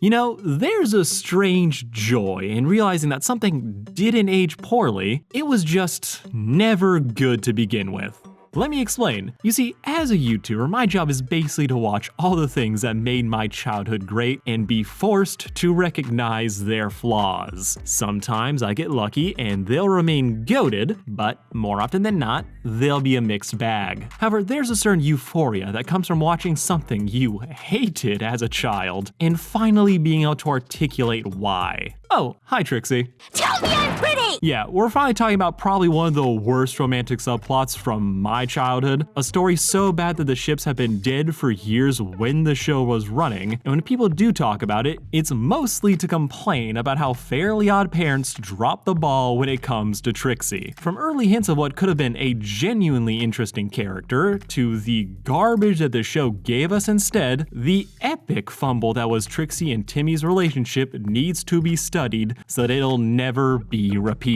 You know, there's a strange joy in realizing that something didn't age poorly, it was just never good to begin with. Let me explain. You see, as a YouTuber, my job is basically to watch all the things that made my childhood great and be forced to recognize their flaws. Sometimes I get lucky and they'll remain goated, but more often than not, they'll be a mixed bag. However, there's a certain euphoria that comes from watching something you hated as a child and finally being able to articulate why. Oh, hi Trixie. Tell me I'm pretty! Yeah, we're finally talking about probably one of the worst romantic subplots from my childhood. A story so bad that the ships have been dead for years when the show was running, and when people do talk about it, it's mostly to complain about how Fairly Odd Parents dropped the ball when it comes to Trixie. From early hints of what could have been a genuinely interesting character, to the garbage that the show gave us instead, the epic fumble that was Trixie and Timmy's relationship needs to be studied so that it'll never be repeated.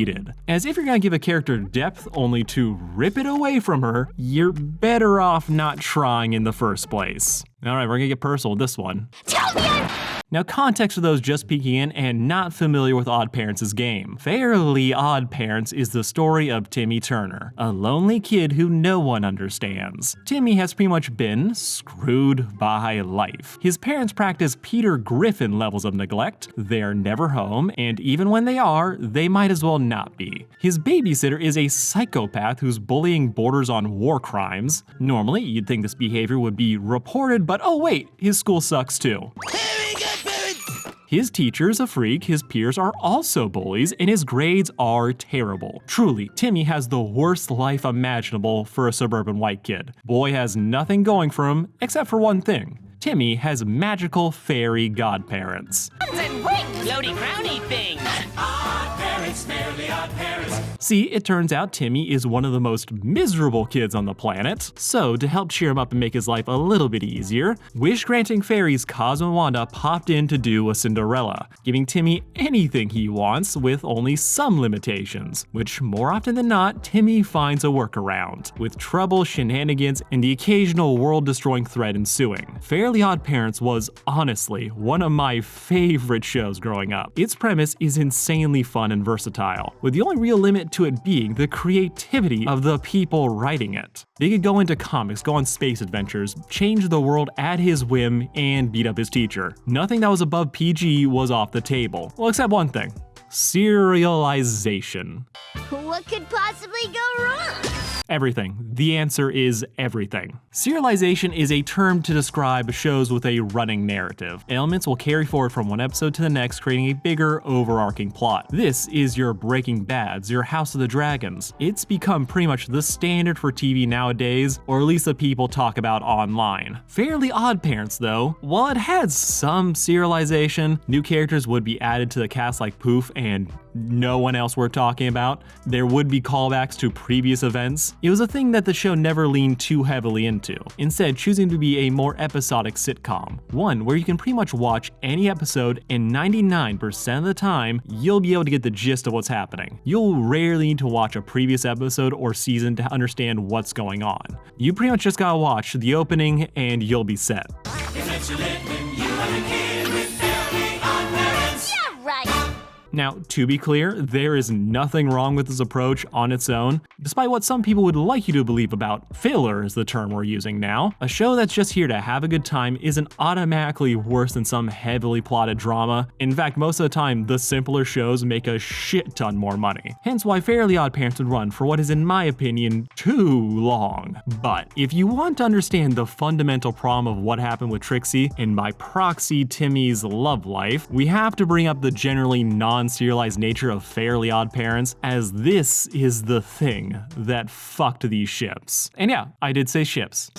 As if you're gonna give a character depth only to rip it away from her, you're better off not trying in the first place. Alright, we're gonna get personal with this one. Tell me I'm... Now, context for those just peeking in and not familiar with Odd Parents' game. Fairly Odd Parents is the story of Timmy Turner, a lonely kid who no one understands. Timmy has pretty much been screwed by life. His parents practice Peter Griffin levels of neglect, they're never home, and even when they are, they might as well not be. His babysitter is a psychopath whose bullying borders on war crimes. Normally, you'd think this behavior would be reported, but oh wait, his school sucks too. His teacher's a freak, his peers are also bullies, and his grades are terrible. Truly, Timmy has the worst life imaginable for a suburban white kid. Boy has nothing going for him, except for one thing. Timmy has magical fairy godparents. And wings! Floaty crowny things! Odd parents, Fairly Odd Parents. See, it turns out Timmy is one of the most miserable kids on the planet. So, to help cheer him up and make his life a little bit easier, wish-granting fairies Cosmo and Wanda popped in to do a Cinderella, giving Timmy anything he wants with only some limitations, which more often than not, Timmy finds a workaround, with trouble, shenanigans, and the occasional world-destroying threat ensuing. Fairly Odd Parents was, honestly, one of my favorite shows growing up. Its premise is insanely fun and versatile, with the only real limit to it being the creativity of the people writing it. They could go into comics, go on space adventures, change the world at his whim, and beat up his teacher. Nothing that was above PG was off the table. Well, except one thing. Serialization. What could possibly go wrong? Everything. The answer is everything. Serialization is a term to describe shows with a running narrative. Elements will carry forward from one episode to the next, creating a bigger, overarching plot. This is your Breaking Bads, your House of the Dragons. It's become pretty much the standard for TV nowadays, or at least the people talk about online. Fairly Odd Parents, though, while it had some serialization, new characters would be added to the cast like Poof and no one else we're talking about. There would be callbacks to previous events. It was a thing that the show never leaned too heavily into, instead choosing to be a more episodic sitcom, one where you can pretty much watch any episode and 99% of the time, you'll be able to get the gist of what's happening. You'll rarely need to watch a previous episode or season to understand what's going on. You pretty much just gotta watch the opening and you'll be set. Now, to be clear, there is nothing wrong with this approach on its own, despite what some people would like you to believe about filler is the term we're using now. A show that's just here to have a good time isn't automatically worse than some heavily plotted drama. In fact, most of the time, the simpler shows make a shit ton more money. Hence why Fairly Odd Parents would run for what is, in my opinion, too long. But if you want to understand the fundamental problem of what happened with Trixie, and by proxy Timmy's love life, we have to bring up the generally non-serialized nature of Fairly Odd Parents, as this is the thing that fucked these ships. And yeah, I did say ships.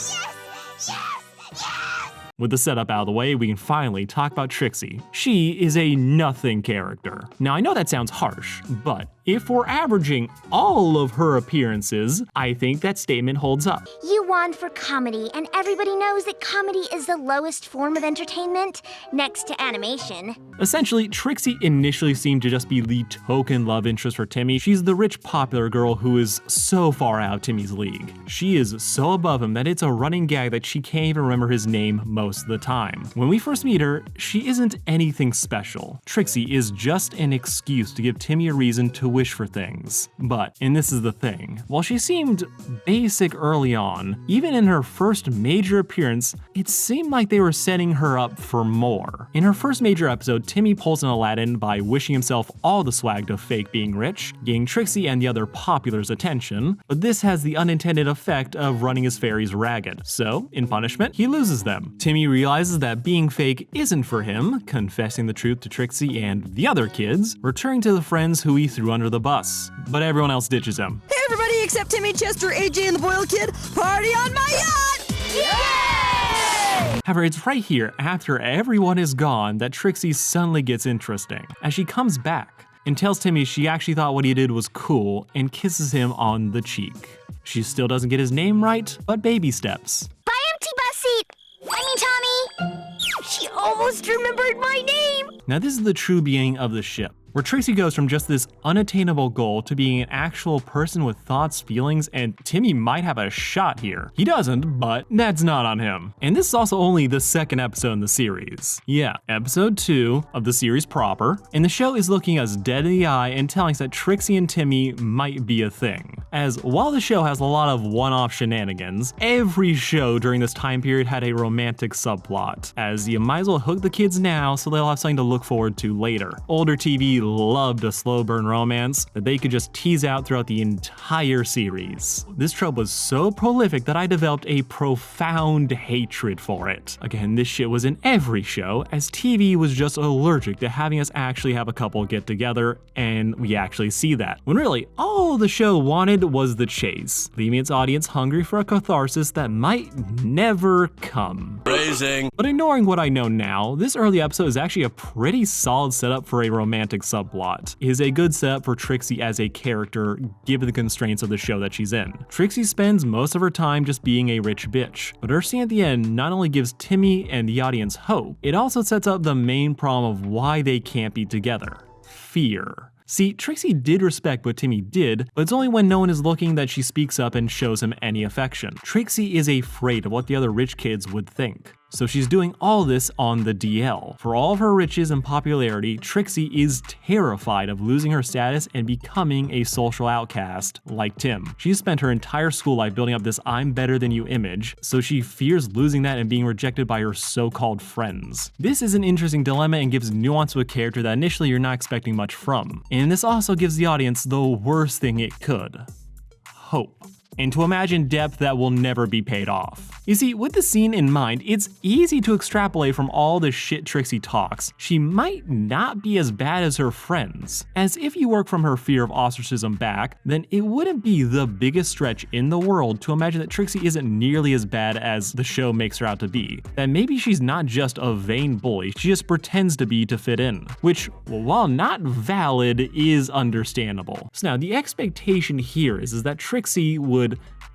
With the setup out of the way, we can finally talk about Trixie. She is a nothing character. Now, I know that sounds harsh, but If we're averaging all of her appearances, I think that statement holds up. You won for comedy, and everybody knows that comedy is the lowest form of entertainment, next to animation. Essentially, Trixie initially seemed to just be the token love interest for Timmy. She's the rich, popular girl who is so far out of Timmy's league. She is so above him that it's a running gag that she can't even remember his name most of the time. When we first meet her, she isn't anything special. Trixie is just an excuse to give Timmy a reason to wish for things. But, and this is the thing, while she seemed basic early on, even in her first major appearance, it seemed like they were setting her up for more. In her first major episode, Timmy pulls an Aladdin by wishing himself all the swag to fake being rich, getting Trixie and the other populars' attention, but this has the unintended effect of running his fairies ragged. So, in punishment, he loses them. Timmy realizes that being fake isn't for him, confessing the truth to Trixie and the other kids, returning to the friends who he threw under the bus. But everyone else ditches him. Hey everybody except Timmy, Chester, AJ, and the Boyle Kid, party on my yacht! Yay! However, it's right here, after everyone is gone, that Trixie suddenly gets interesting, as she comes back and tells Timmy she actually thought what he did was cool and kisses him on the cheek. She still doesn't get his name right, but baby steps. Bye, empty bus seat! Tommy! She almost remembered my name! Now this is the true beginning of the ship, where Trixie goes from just this unattainable goal to being an actual person with thoughts, feelings, and Timmy might have a shot here. He doesn't, but that's not on him. And this is also only the second episode in the series. Yeah, episode 2 of the series proper, and the show is looking us dead in the eye and telling us that Trixie and Timmy might be a thing. As while the show has a lot of one-off shenanigans, every show during this time period had a romantic subplot, as you might as well hook the kids now so they'll have something to look forward to later. Older TV loved a slow burn romance that they could just tease out throughout the entire series. This trope was so prolific that I developed a profound hatred for it. Again, this shit was in every show, as TV was just allergic to having us actually have a couple get together, and we actually see that. When really, all the show wanted was the chase, leaving its audience hungry for a catharsis that might never come. Phrasing. But ignoring what I know now, this early episode is actually a pretty solid setup for a romantic subplot. It is a good setup for Trixie as a character, given the constraints of the show that she's in. Trixie spends most of her time just being a rich bitch, but her scene at the end not only gives Timmy and the audience hope, it also sets up the main problem of why they can't be together: fear. See, Trixie did respect what Timmy did, but it's only when no one is looking that she speaks up and shows him any affection. Trixie is afraid of what the other rich kids would think, so she's doing all this on the DL. For all of her riches and popularity, Trixie is terrified of losing her status and becoming a social outcast like Tim. She's spent her entire school life building up this I'm better than you image, so she fears losing that and being rejected by her so-called friends. This is an interesting dilemma and gives nuance to a character that initially you're not expecting much from. And this also gives the audience the worst thing it could: hope. And to imagine depth that will never be paid off. You see, with the scene in mind, it's easy to extrapolate from all the shit Trixie talks. She might not be as bad as her friends, as if you work from her fear of ostracism back, then it wouldn't be the biggest stretch in the world to imagine that Trixie isn't nearly as bad as the show makes her out to be. That maybe she's not just a vain bully, she just pretends to be to fit in, which, while not valid, is understandable. So now, the expectation here is that Trixie would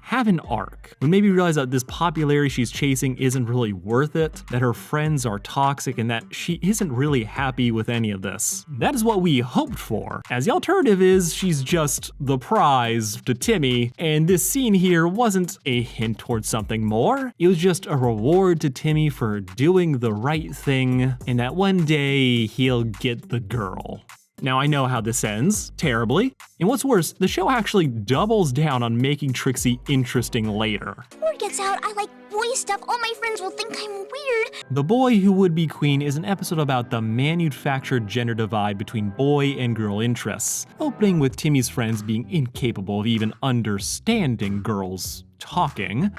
have an arc, would maybe realize that this popularity she's chasing isn't really worth it, that her friends are toxic, and that she isn't really happy with any of this. That is what we hoped for, as the alternative is she's just the prize to Timmy, and this scene here wasn't a hint towards something more. It was just a reward to Timmy for doing the right thing, and that one day he'll get the girl. Now I know how this ends, terribly. And what's worse, the show actually doubles down on making Trixie interesting later. Word gets out, I like boy stuff, all my friends will think I'm weird. The Boy Who Would Be Queen is an episode about the manufactured gender divide between boy and girl interests, opening with Timmy's friends being incapable of even understanding girls talking. Love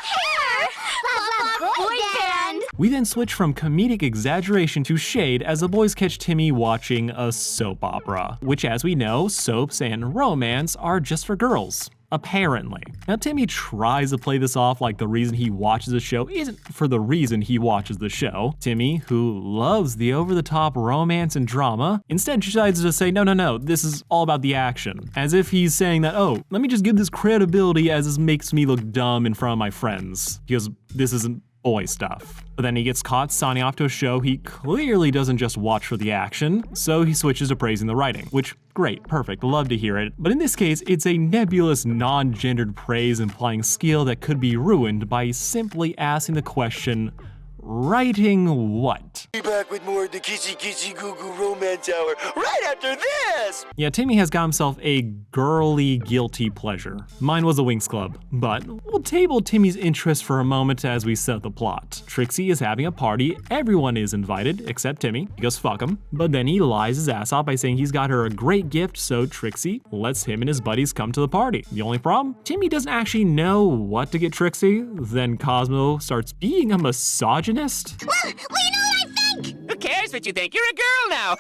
hair! Love boy band! We then switch from comedic exaggeration to shade as the boys catch Timmy watching a soap opera, which, as we know, soaps and romance are just for girls. Apparently. Now, Timmy tries to play this off like the reason he watches the show isn't for the reason he watches the show. Timmy, who loves the over-the-top romance and drama, instead decides to say, no, this is all about the action. As if he's saying that, oh, let me just give this credibility as this makes me look dumb in front of my friends. Because this isn't boy stuff. But then he gets caught signing off to a show he clearly doesn't just watch for the action, so he switches to praising the writing, which, great, perfect, love to hear it. But in this case, it's a nebulous, non-gendered praise implying skill that could be ruined by simply asking the question, writing what? Be back with more of the kissy goo goo romance hour right after this! Yeah, Timmy has got himself a girly guilty pleasure. Mine was a Winx Club, but we'll table Timmy's interest for a moment as we set the plot. Trixie is having a party, everyone is invited except Timmy, because fuck him, but then he lies his ass off by saying he's got her a great gift, so Trixie lets him and his buddies come to the party. The only problem? Timmy doesn't actually know what to get Trixie, then Cosmo starts being a misogynist. Well, you know what I think? Who cares what you think? You're a girl now.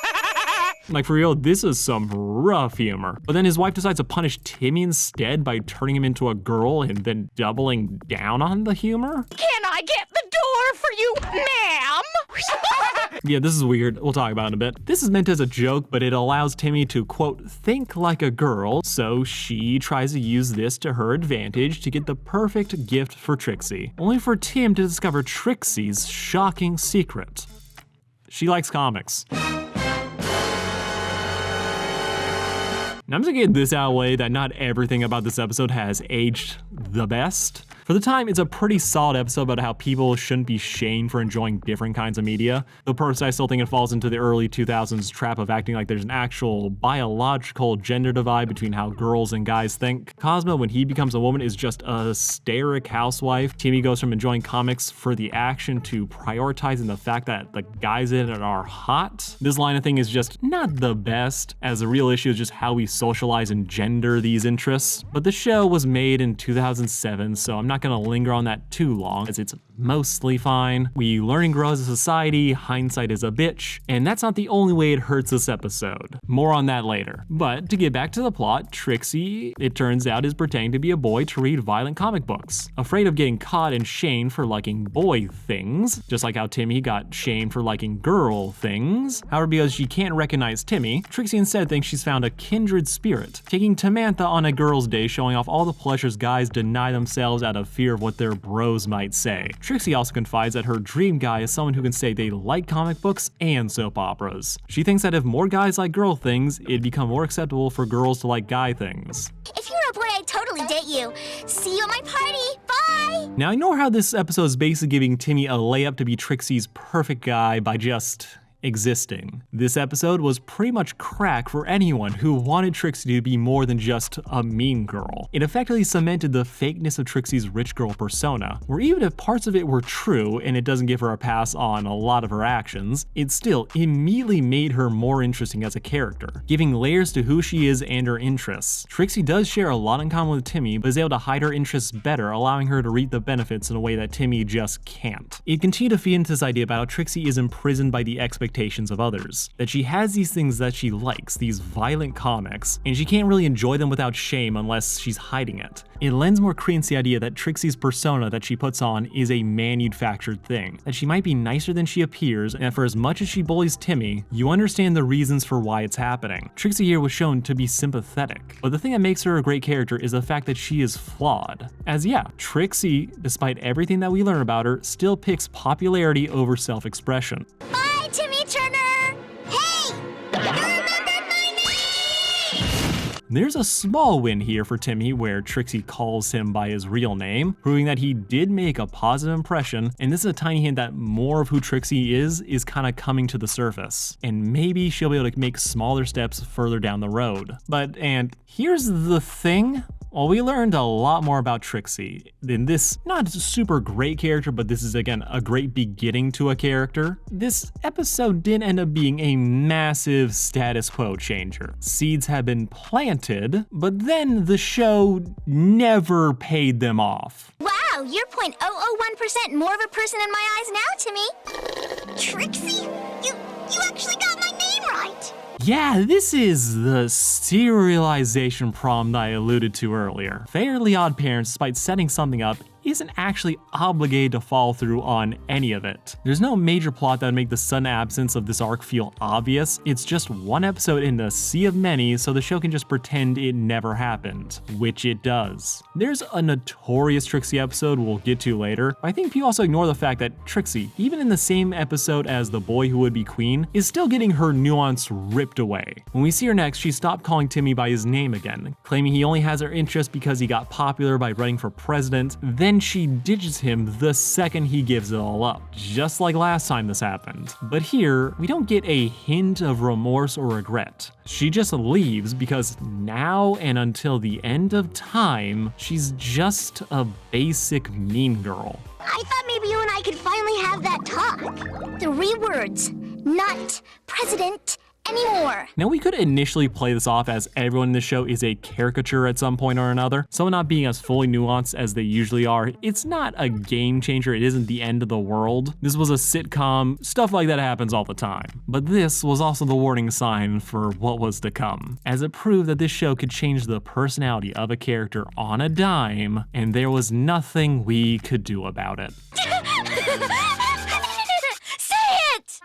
Like, for real, this is some rough humor. But then his wife decides to punish Timmy instead by turning him into a girl and then doubling down on the humor. Can I get the door for you, ma'am? Yeah, this is weird. We'll talk about it in a bit. This is meant as a joke, but it allows Timmy to, quote, think like a girl, so she tries to use this to her advantage to get the perfect gift for Trixie, only for Tim to discover Trixie's shocking secret. She likes comics. Now I'm just gonna get this out of the way that not everything about this episode has aged the best. For the time, it's a pretty solid episode about how people shouldn't be shamed for enjoying different kinds of media. Though personally, I still think it falls into the early 2000s trap of acting like there's an actual biological gender divide between how girls and guys think. Cosmo, when he becomes a woman, is just a hysteric housewife. Timmy goes from enjoying comics for the action to prioritizing the fact that the guys in it are hot. This line of thing is just not the best, as the real issue is just how we socialize and gender these interests. But the show was made in 2007, so I'm not gonna linger on that too long, as it's mostly fine. We learn and grow as a society, hindsight is a bitch, and that's not the only way it hurts this episode. More on that later. But to get back to the plot, Trixie, it turns out, is pretending to be a boy to read violent comic books, afraid of getting caught and shamed for liking boy things, just like how Timmy got shamed for liking girl things. However, because she can't recognize Timmy, Trixie instead thinks she's found a kindred spirit, taking Tamantha on a girl's day, showing off all the pleasures guys deny themselves out of fear of what their bros might say. Trixie also confides that her dream guy is someone who can say they like comic books and soap operas. She thinks that if more guys like girl things, it'd become more acceptable for girls to like guy things. If you're a boy, I'd totally date you. See you at my party. Bye! Now, ignore how this episode is basically giving Timmy a layup to be Trixie's perfect guy by just existing. This episode was pretty much crack for anyone who wanted Trixie to be more than just a mean girl. It effectively cemented the fakeness of Trixie's rich girl persona, where even if parts of it were true and it doesn't give her a pass on a lot of her actions, it still immediately made her more interesting as a character, giving layers to who she is and her interests. Trixie does share a lot in common with Timmy, but is able to hide her interests better, allowing her to reap the benefits in a way that Timmy just can't. It continued to feed into this idea about how Trixie is imprisoned by the expectations of others, that she has these things that she likes, these violent comics, and she can't really enjoy them without shame unless she's hiding it. It lends more credence to the idea that Trixie's persona that she puts on is a manufactured thing, that she might be nicer than she appears, and for as much as she bullies Timmy, you understand the reasons for why it's happening. Trixie here was shown to be sympathetic, but the thing that makes her a great character is the fact that she is flawed. As yeah, Trixie, despite everything that we learn about her, still picks popularity over self-expression. Bye, Timmy Turner! Hey! You remembered my name! There's a small win here for Timmy where Trixie calls him by his real name, proving that he did make a positive impression, and this is a tiny hint that more of who Trixie is kind of coming to the surface, and maybe she'll be able to make smaller steps further down the road. And here's the thing. Well, we learned a lot more about Trixie in this not super great character, but this is again a great beginning to a character. This episode did end up being a massive status quo changer. Seeds had been planted, but then the show never paid them off. Wow, you're 0.001% more of a person in my eyes now, Timmy. Trixie, you actually got my name right. Yeah, this is the serialization problem that I alluded to earlier. Fairly Odd Parents, despite setting something up, isn't actually obligated to follow through on any of it. There's no major plot that would make the sudden absence of this arc feel obvious. It's just one episode in the sea of many, so the show can just pretend it never happened, which it does. There's a notorious Trixie episode we'll get to later, but I think people also ignore the fact that Trixie, even in the same episode as the boy who would be queen, is still getting her nuance ripped away. When we see her next, she stopped calling Timmy by his name again, claiming he only has her interest because he got popular by running for president. Then she ditches him the second he gives it all up, just like last time this happened. But here, we don't get a hint of remorse or regret. She just leaves because now and until the end of time, she's just a basic mean girl. I thought maybe you and I could finally have that talk. 3 words. Not president anymore. Now, we could initially play this off as everyone in the show is a caricature at some point or another, someone not being as fully nuanced as they usually are. It's not a game changer, it isn't the end of the world. This was a sitcom, stuff like that happens all the time. But this was also the warning sign for what was to come, as it proved that this show could change the personality of a character on a dime, and there was nothing we could do about it. Say it!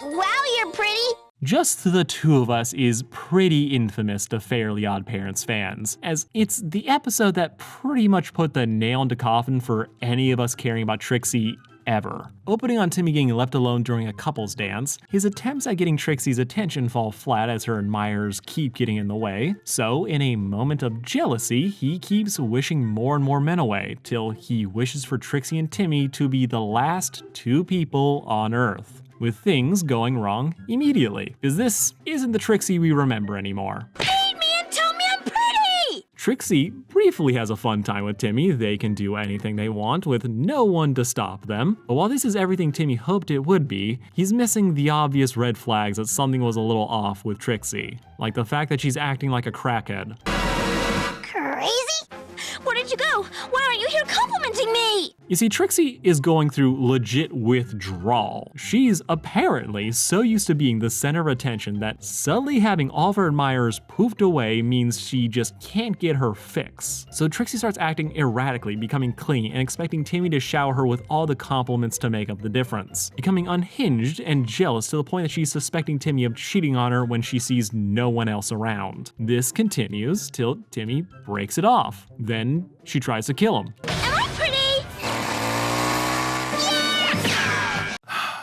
Wow, you're pretty. Just the two of us is pretty infamous to Fairly Odd Parents fans, as it's the episode that pretty much put the nail in the coffin for any of us caring about Trixie ever. Opening on Timmy getting left alone during a couple's dance, his attempts at getting Trixie's attention fall flat as her admirers keep getting in the way. So, in a moment of jealousy, he keeps wishing more and more men away, till he wishes for Trixie and Timmy to be the last 2 people on Earth, with things going wrong immediately, because this isn't the Trixie we remember anymore. Hate me and tell me I'm pretty! Trixie briefly has a fun time with Timmy. They can do anything they want with no one to stop them. But while this is everything Timmy hoped it would be, he's missing the obvious red flags that something was a little off with Trixie, like the fact that she's acting like a crackhead. Crazy? Where did you go? Why aren't you here complimenting me? You see, Trixie is going through legit withdrawal. She's apparently so used to being the center of attention that suddenly having all of her admirers poofed away means she just can't get her fix. So Trixie starts acting erratically, becoming clingy, and expecting Timmy to shower her with all the compliments to make up the difference, becoming unhinged and jealous to the point that she's suspecting Timmy of cheating on her when she sees no one else around. This continues till Timmy breaks it off. Then she tries to kill him. Am I pretty?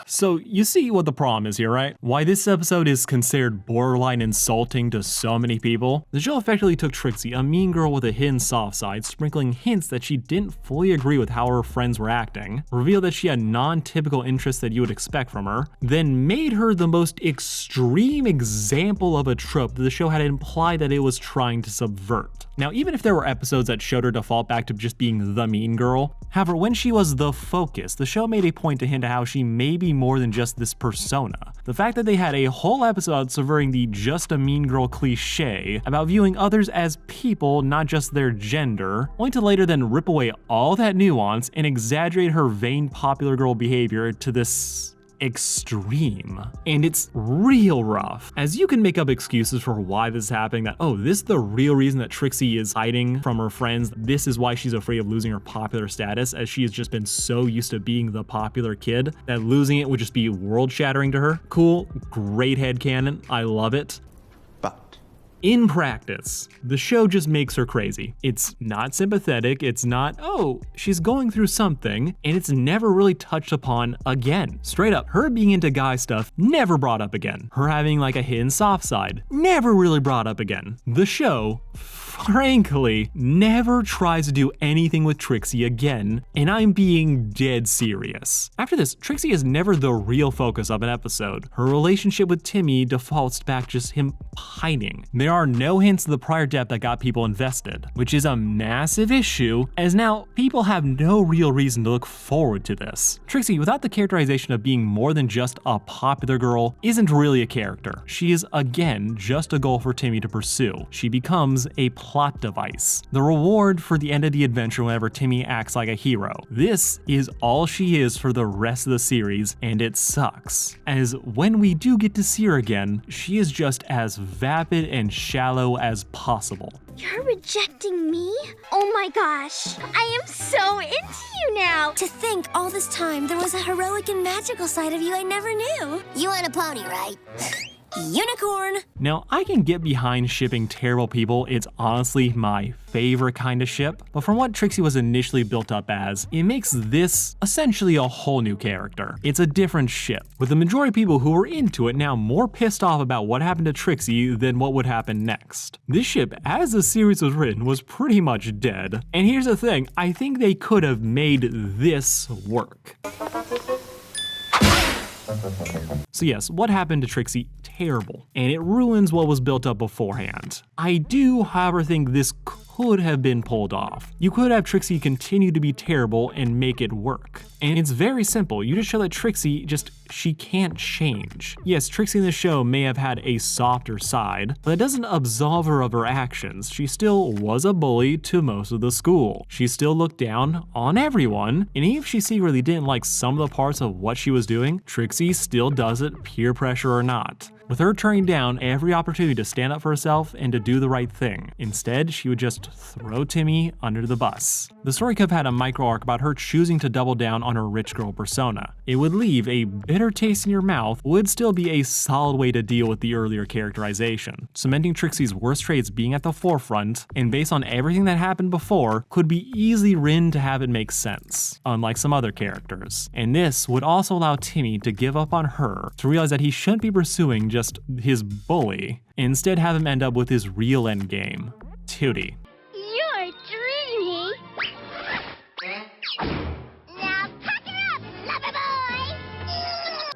So you see what the problem is here, right? Why this episode is considered borderline insulting to so many people? The show effectively took Trixie, a mean girl with a hidden soft side, sprinkling hints that she didn't fully agree with how her friends were acting, revealed that she had non-typical interests that you would expect from her, then made her the most extreme example of a trope that the show had implied that it was trying to subvert. Now, even if there were episodes that showed her default back to just being the mean girl, however, when she was the focus, the show made a point to hint at how she may be more than just this persona. The fact that they had a whole episode subverting the just a mean girl cliche about viewing others as people, not just their gender, only to later then rip away all that nuance and exaggerate her vain popular girl behavior to this extreme. And it's real rough, as you can make up excuses for why this is happening, that, oh, this is the real reason that Trixie is hiding from her friends. This is why she's afraid of losing her popular status, as she has just been so used to being the popular kid that losing it would just be world-shattering to her. Cool, great headcanon, I love it. In practice, the show just makes her crazy. It's not sympathetic, it's not, oh, she's going through something, and it's never really touched upon again. Straight up, her being into guy stuff, never brought up again. Her having like a hidden soft side, never really brought up again. The show, frankly, never tries to do anything with Trixie again, and I'm being dead serious. After this, Trixie is never the real focus of an episode. Her relationship with Timmy defaults back just him pining. There there are no hints of the prior depth that got people invested, which is a massive issue, as now people have no real reason to look forward to this. Trixie, without the characterization of being more than just a popular girl, isn't really a character. She is, again, just a goal for Timmy to pursue. She becomes a plot device, the reward for the end of the adventure whenever Timmy acts like a hero. This is all she is for the rest of the series, and it sucks, as when we do get to see her again, she is just as vapid and shallow as possible. You're rejecting me? Oh my gosh. I am so into you now. To think all this time there was a heroic and magical side of you I never knew. You want a pony, right? Unicorn! Now, I can get behind shipping terrible people, it's honestly my favorite kind of ship, but from what Trixie was initially built up as, it makes this essentially a whole new character. It's a different ship, with the majority of people who were into it now more pissed off about what happened to Trixie than what would happen next. This ship, as the series was written, was pretty much dead. And here's the thing, I think they could have made this work. So yes, what happened to Trixie? Terrible. And it ruins what was built up beforehand. I do, however, think this could have been pulled off. You could have Trixie continue to be terrible and make it work. And it's very simple. You just show that Trixie she can't change. Yes, Trixie in the show may have had a softer side, but that doesn't absolve her of her actions. She still was a bully to most of the school. She still looked down on everyone, and even if she secretly didn't like some of the parts of what she was doing, Trixie still does it, peer pressure or not, with her turning down every opportunity to stand up for herself and to do the right thing. Instead, she would just throw Timmy under the bus. The story could have had a micro arc about her choosing to double down on her rich girl persona. It would leave a bitter taste in your mouth, would still be a solid way to deal with the earlier characterization. Cementing Trixie's worst traits being at the forefront, and based on everything that happened before, could be easily written to have it make sense, unlike some other characters. And this would also allow Timmy to give up on her, to realize that he shouldn't be pursuing just his bully, and instead have him end up with his real endgame, Tootie. You're dreamy. Now pack it up, lover boy.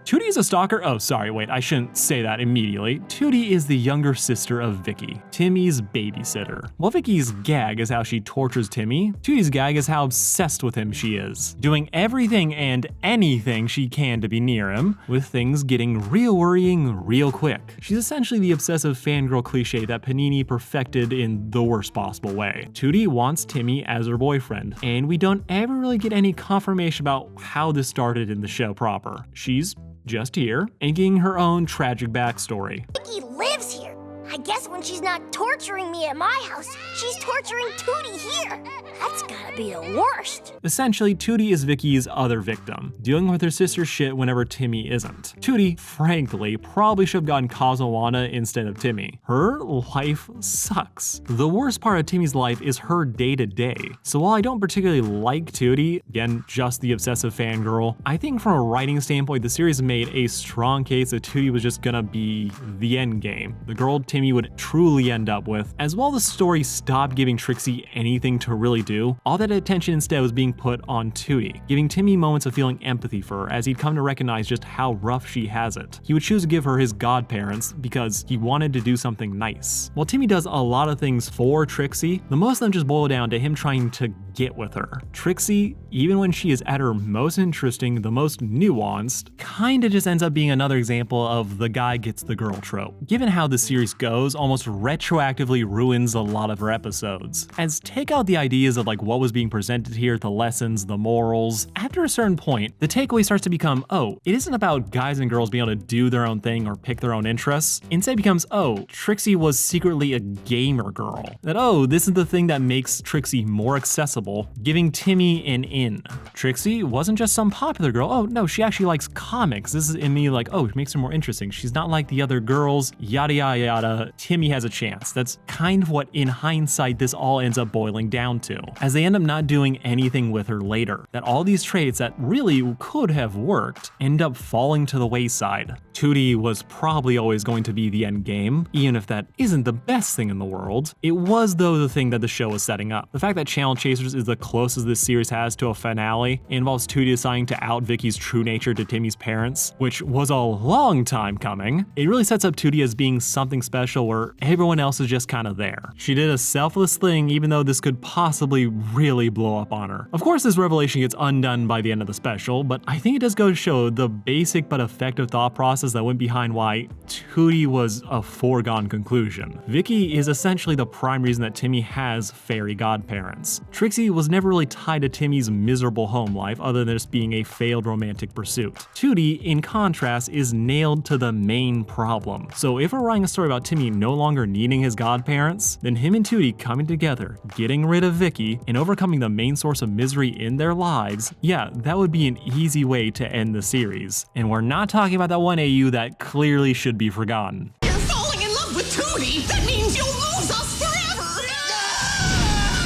Tootie is a stalker? Oh, sorry, wait, I shouldn't say that immediately. Tootie is the younger sister of Vicky, Timmy's babysitter. While Vicky's gag is how she tortures Timmy, Tootie's gag is how obsessed with him she is, doing everything and anything she can to be near him, with things getting real worrying real quick. She's essentially the obsessive fangirl cliche that Panini perfected in the worst possible way. Tootie wants Timmy as her boyfriend, and we don't ever really get any confirmation about how this started in the show proper. She's just here and getting her own tragic backstory. Vicky lives here. I guess when she's not torturing me at my house, she's torturing Tootie here. That's gotta be the worst. Essentially, Tootie is Vicky's other victim, dealing with her sister's shit whenever Timmy isn't. Tootie, frankly, probably should have gotten Causmic instead of Timmy. Her life sucks. The worst part of Timmy's life is her day-to-day. So while I don't particularly like Tootie, again, just the obsessive fangirl, I think from a writing standpoint, the series made a strong case that Tootie was just gonna be the end game, the girl Timmy would truly end up with. As while the story stopped giving Trixie anything to really do, all that attention instead was being put on Tootie, giving Timmy moments of feeling empathy for her as he'd come to recognize just how rough she has it. He would choose to give her his godparents because he wanted to do something nice. While Timmy does a lot of things for Trixie, the most of them just boil down to him trying to get with her. Trixie, even when she is at her most interesting, the most nuanced, kinda just ends up being another example of the guy gets the girl trope. Given how the series goes, almost retroactively ruins a lot of her episodes. As take out the ideas of like what was being presented here, the lessons, the morals, after a certain point, the takeaway starts to become, oh, it isn't about guys and girls being able to do their own thing or pick their own interests. Instead it becomes, oh, Trixie was secretly a gamer girl. That, oh, this is the thing that makes Trixie more accessible, giving Timmy an in. Trixie wasn't just some popular girl. Oh no, she actually likes comics. This is in me like, oh, it makes her more interesting. She's not like the other girls, yada yada yada. Timmy has a chance. That's kind of what, in hindsight, this all ends up boiling down to, as they end up not doing anything with her later. That all these traits that really could have worked end up falling to the wayside. Tootie was probably always going to be the end game, even if that isn't the best thing in the world. It was, though, the thing that the show was setting up. The fact that Channel Chasers is the closest this series has to a finale. It involves Tootie deciding to out Vicky's true nature to Timmy's parents, which was a long time coming. It really sets up Tootie as being something special where everyone else is just kind of there. She did a selfless thing even though this could possibly really blow up on her. Of course, this revelation gets undone by the end of the special, but I think it does go to show the basic but effective thought process that went behind why Tootie was a foregone conclusion. Vicky is essentially the prime reason that Timmy has fairy godparents. Trixie was never really tied to Timmy's miserable home life other than just being a failed romantic pursuit. Tootie, in contrast, is nailed to the main problem. So if we're writing a story about Timmy no longer needing his godparents, then him and Tootie coming together, getting rid of Vicky, and overcoming the main source of misery in their lives, yeah, that would be an easy way to end the series. And we're not talking about that one AU that clearly should be forgotten. You're falling in love with Tootie! That means you'll lose us forever!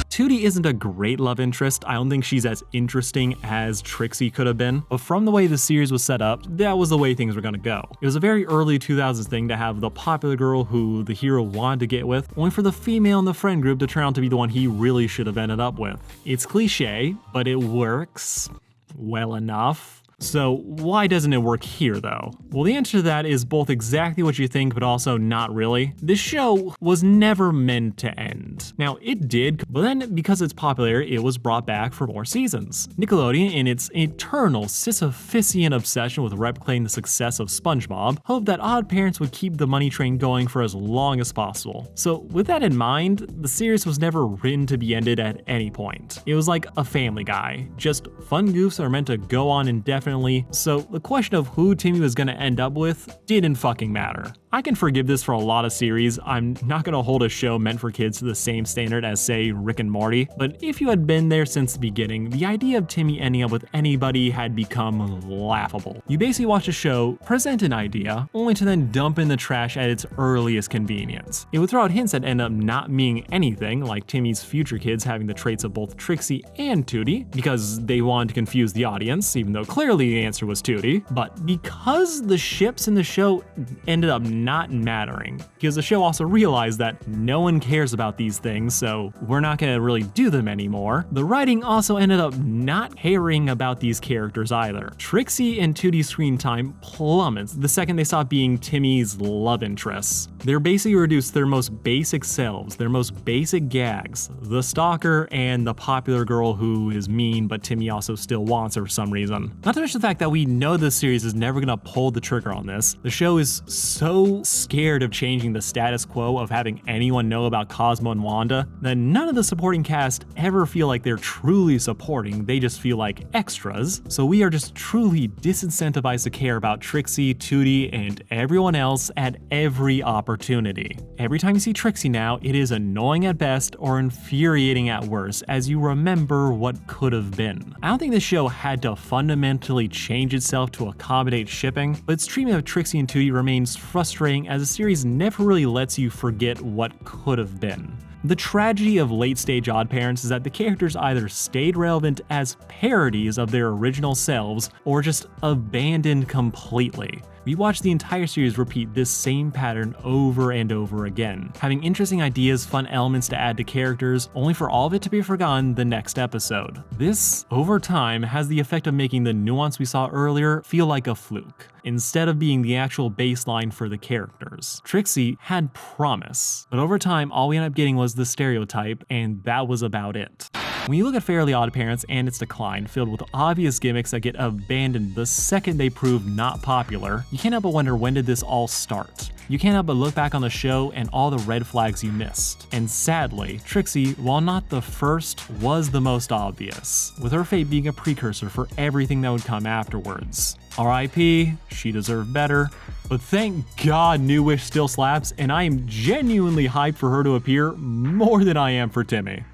Tootie isn't a great love interest. I don't think she's as interesting as Trixie could have been, but from the way the series was set up, that was the way things were gonna go. It was a very early 2000s thing to have the popular girl who the hero wanted to get with, only for the female in the friend group to turn out to be the one he really should have ended up with. It's cliche, but it works well enough. So why doesn't it work here though? Well, the answer to that is both exactly what you think, but also not really. This show was never meant to end. Now, it did, but then because it's popular, it was brought back for more seasons. Nickelodeon, in its eternal Sisyphusian obsession with replicating the success of SpongeBob, hoped that Odd Parents would keep the money train going for as long as possible. So with that in mind, the series was never written to be ended at any point. It was like a Family Guy, just fun goofs that are meant to go on indefinitely. So the question of who Timmy was gonna end up with didn't fucking matter. I can forgive this for a lot of series. I'm not gonna hold a show meant for kids to the same standard as, say, Rick and Morty, but if you had been there since the beginning, the idea of Timmy ending up with anybody had become laughable. You basically watch a show, present an idea, only to then dump in the trash at its earliest convenience. It would throw out hints that end up not meaning anything, like Timmy's future kids having the traits of both Trixie and Tootie, because they wanted to confuse the audience, even though clearly the answer was Tootie. But because the ships in the show ended up not mattering, because the show also realized that no one cares about these things, so we're not gonna really do them anymore, the writing also ended up not caring about these characters either. Trixie and Tootie's screen time plummets the second they stop being Timmy's love interests. They're basically reduced to their most basic selves, their most basic gags, the stalker and the popular girl who is mean but Timmy also still wants her for some reason. Not to mention the fact that we know this series is never gonna pull the trigger on this. The show is so scared of changing the status quo of having anyone know about Cosmo and Wanda that none of the supporting cast ever feel like they're truly supporting, they just feel like extras. So we are just truly disincentivized to care about Trixie, Tootie, and everyone else at every opportunity. Every time you see Trixie now, it is annoying at best or infuriating at worst as you remember what could have been. I don't think this show had to fundamentally change itself to accommodate shipping, but its treatment of Trixie and Tootie remains frustrating as the series never really lets you forget what could have been. The tragedy of late-stage Odd Parents is that the characters either stayed relevant as parodies of their original selves or just abandoned completely. We watch the entire series repeat this same pattern over and over again, having interesting ideas, fun elements to add to characters, only for all of it to be forgotten the next episode. This, over time, has the effect of making the nuance we saw earlier feel like a fluke, instead of being the actual baseline for the characters. Trixie had promise, but over time all we ended up getting was the stereotype, and that was about it. When you look at Fairly Odd Parents and its decline, filled with obvious gimmicks that get abandoned the second they prove not popular, you can't help but wonder, when did this all start? You can't help but look back on the show and all the red flags you missed. And sadly, Trixie, while not the first, was the most obvious, with her fate being a precursor for everything that would come afterwards. R.I.P., she deserved better, but thank God New Wish still slaps, and I am genuinely hyped for her to appear more than I am for Timmy.